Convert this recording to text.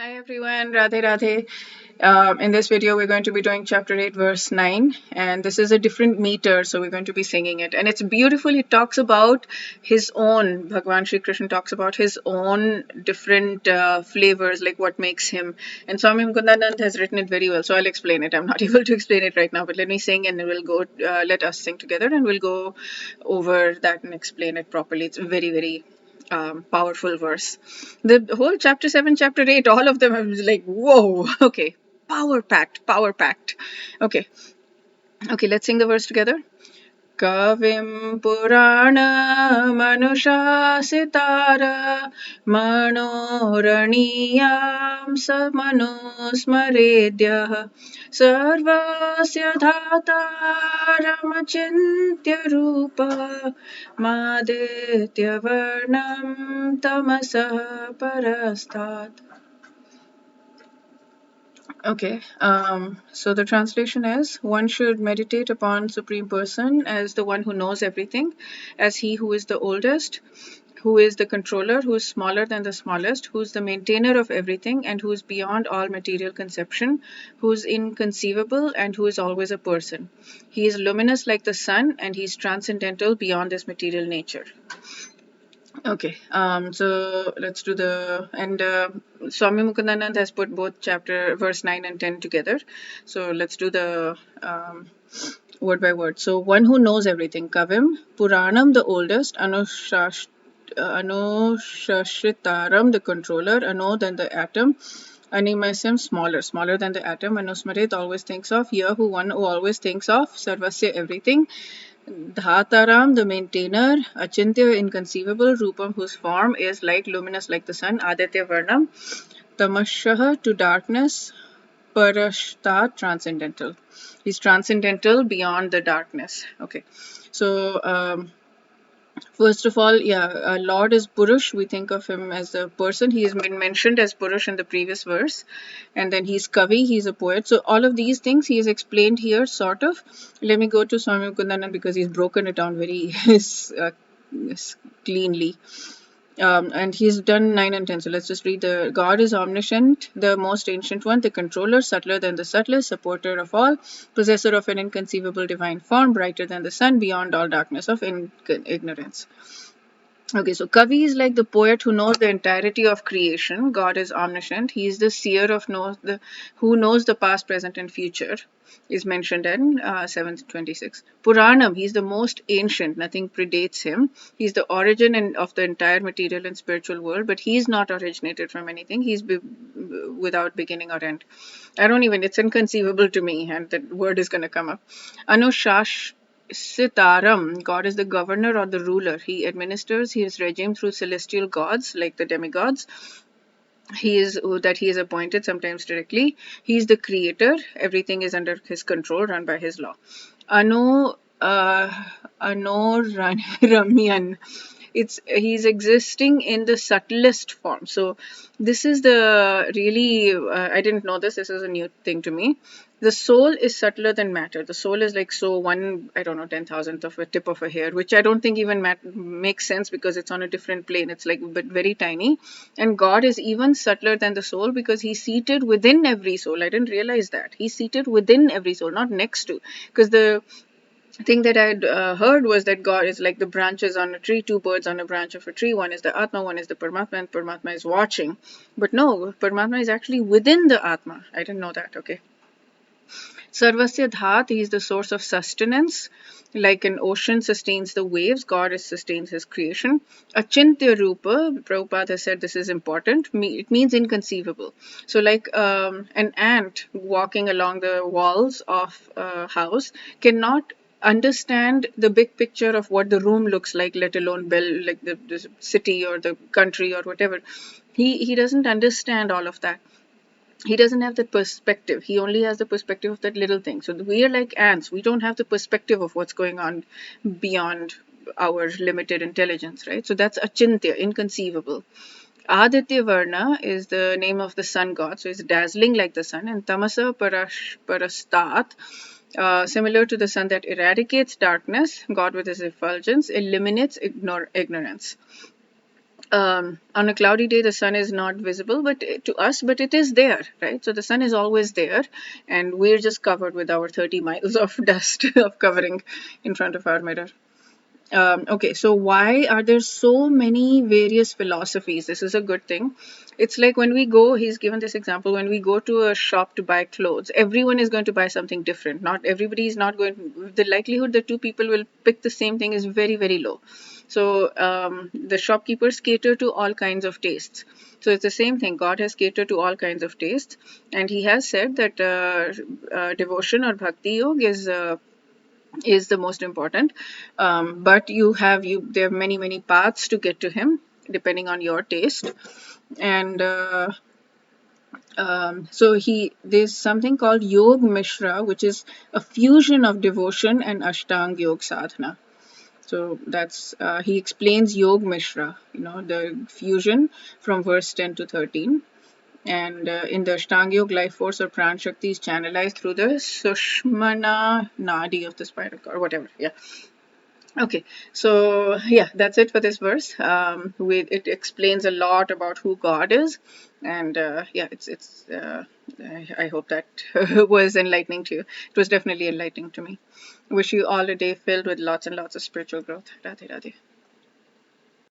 Hi everyone, Radhe Radhe. In this video, we're going to be doing chapter 8, verse 9, and this is a different meter, so we're going to be singing it. And it's beautiful. He talks about his own, Bhagwan Sri Krishna talks about his own different flavors, like what makes him. And Swami Mukundanand has written it very well, so I'll explain it. I'm not able to explain it right now, but let me sing and we'll go, let us sing together and we'll go over that and explain it properly. It's very, very powerful verse. The whole chapter 7, chapter 8, all of them, I was like, whoa, okay, power packed, power packed. Okay, okay, let's sing the verse together. Kavim Purana Manushasitara Manoraniyam Samanosmaredya Sarvasya Dhataramachintya Rupa Maditya Varnam Tamasa Parastat. Okay, so the translation is one should meditate upon Supreme Person as the one who knows everything, as he who is the oldest, who is the controller, who is smaller than the smallest, who is the maintainer of everything, and who is beyond all material conception, who is inconceivable, and who is always a person. He is luminous like the sun, and he is transcendental beyond this material nature. Okay, so let's do Swami Mukundanand has put both verse 9 and 10 together. So let's do the word by word. So one who knows everything, Kavim, Puranam, the oldest, Anushashitaram, the controller, Ano, than the atom, Animasim, smaller than the atom, Anusmarit, always thinks of, one who always thinks of, Sarvasya, everything, Dhataram, the maintainer, Achintya, inconceivable, Rupam, whose form is light, luminous like the sun, Aditya Varnam, Tamashaha, to darkness, Parashtat, transcendental. He's transcendental beyond the darkness. Okay, so first of all, Lord is Purush. We think of him as a person. He has been mentioned as Purush in the previous verse. And then he's Kavi, he's a poet. So all of these things he has explained here, sort of. Let me go to Swami Mukundanand because he's broken it down very cleanly. And he's done 9 and 10. So let's just read the God is omniscient, the most ancient one, the controller, subtler than the subtlest, supporter of all, possessor of an inconceivable divine form, brighter than the sun, beyond all darkness of ignorance. Okay, so Kavi is like the poet who knows the entirety of creation. God is omniscient. He is the seer who knows the past, present, and future. Is mentioned in 726. Puranam, he's the most ancient. Nothing predates him. He's the origin of the entire material and spiritual world, but he's not originated from anything. He's without beginning or end. It's inconceivable to me, and that word is going to come up. Anushash Sitaram, God is the governor or the ruler. He administers his regime through celestial gods like the demigods. He is appointed, sometimes directly. He is the creator. Everything is under his control, run by his law. Ramyan. He's existing in the subtlest form. So this is the really I didn't know this. This is a new thing to me. The soul is subtler than matter. The soul is like 10,000th of a tip of a hair, which I don't think even makes sense because it's on a different plane. It's like but very tiny. And God is even subtler than the soul because he's seated within every soul. I didn't realize that. He's seated within every soul, not next to. Because the thing that I'd heard was that God is like the branches on a tree, two birds on a branch of a tree. One is the Atma, one is the Paramatma, and Paramatma is watching. But no, Paramatma is actually within the Atma. I didn't know that. Okay. Sarvasya Dhat, he is the source of sustenance. Like an ocean sustains the waves, God sustains his creation. Achintya Rupa, Prabhupada has said this is important, it means inconceivable. So like an ant walking along the walls of a house cannot understand the big picture of what the room looks like, let alone like the city or the country or whatever. He doesn't understand all of that. He doesn't have that perspective. He only has the perspective of that little thing. So we are like ants. We don't have the perspective of what's going on beyond our limited intelligence, right? So that's achintya, inconceivable. Aditya Varna is the name of the sun god. So it's dazzling like the sun. And Tamasa Parastat, similar to the sun that eradicates darkness, God with his effulgence eliminates ignorance. on a cloudy day, the sun is not visible, but to us, but it is there, right? So the sun is always there, and we're just covered with our 30 miles of dust of covering in front of our mirror. Okay, so why are there so many various philosophies? This is a good thing. It's like when we go, he's given this example, when we go to a shop to buy clothes, everyone is going to buy something different. Not everybody is not going, the likelihood that two people will pick the same thing is very, very low. So the shopkeepers cater to all kinds of tastes. So it's the same thing. God has catered to all kinds of tastes. And he has said that devotion or bhakti yoga is the most important, but there are many paths to get to him depending on your taste. And so there's something called Yog Mishra, which is a fusion of devotion and Ashtang Yog sadhana. So that's he explains Yog Mishra, the fusion from verse 10 to 13. And in the Ashtanga Yoga, life force or Pran Shakti is channelized through the Sushmana Nadi of the spinal cord, or whatever. Yeah. Okay. So yeah, that's it for this verse. It explains a lot about who God is, and yeah, it's. I hope that was enlightening to you. It was definitely enlightening to me. Wish you all a day filled with lots and lots of spiritual growth. Radhe Radhe.